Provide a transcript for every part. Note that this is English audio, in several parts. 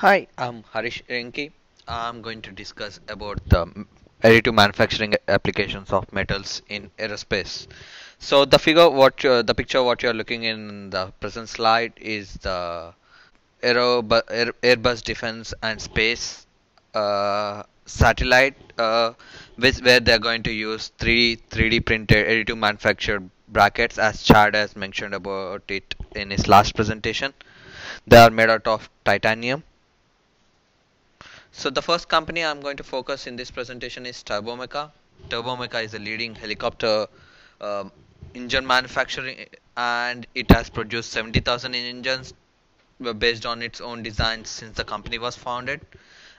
Hi, I'm Harish Irrinki. I'm going to discuss about the additive manufacturing applications of metals in aerospace. So the picture what you're looking in the present slide is the Airbus Defense and Space satellite, where they're going to use 3D printed additive manufactured brackets, as Chad has mentioned about it in his last presentation. They are made out of titanium. So the first company I'm going to focus in this presentation is Turbomeca. Turbomeca is a leading helicopter um engine manufacturing, and it has produced 70,000 engines based on its own designs since the company was founded.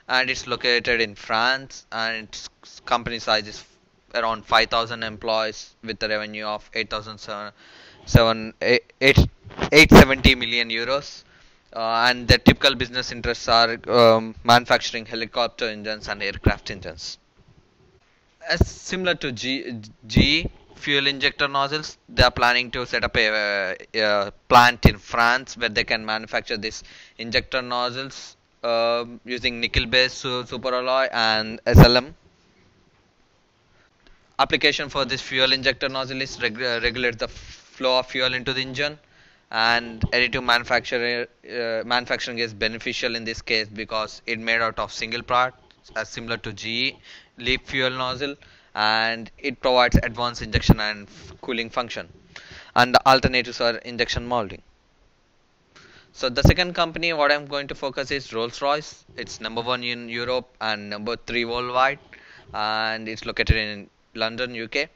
And it's located in France, and its company size is around 5,000 employees with a revenue of 870 million euros. And their typical business interests are manufacturing helicopter engines and aircraft engines. As similar to GE fuel injector nozzles, they are planning to set up a plant in France where they can manufacture this injector nozzles using nickel-based superalloy and SLM. Application for this fuel injector nozzle is regulate the flow of fuel into the engine, and additive manufacturing is beneficial in this case because it made out of single part, as similar to GE leap fuel nozzle, and it provides advanced injection and cooling function. And the alternatives are injection molding. So the second company what I'm going to focus is Rolls-Royce. It's number one in Europe and number three worldwide, and it's located in London, UK.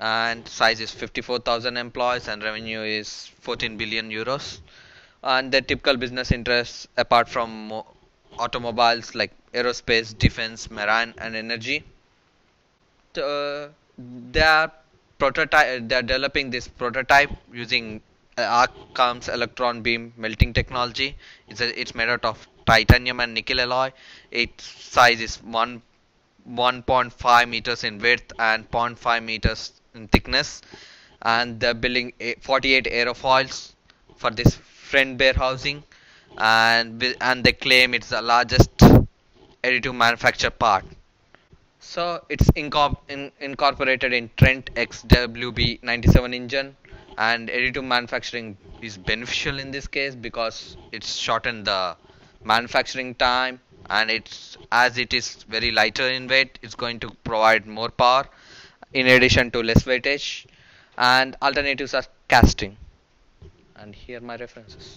And size is 54,000 employees and revenue is 14 billion euros. And the typical business interests, apart from automobiles like aerospace, defense, marine, and energy, uh, they are they are developing this prototype using arc comes electron beam melting technology. It's made out of titanium and nickel alloy. Its size is 1.5 meters in width and zero point 0.5 meters in thickness, and they're building 48 aerofoils for this front bare housing, and they claim it's the largest additive manufacture part. So it's incorporated in Trent XWB-97 engine, and additive manufacturing is beneficial in this case because it's shortened the manufacturing time, and it's as it is very lighter in weight, it's going to provide more power in addition to less weightage. And alternatives are casting. And here my references.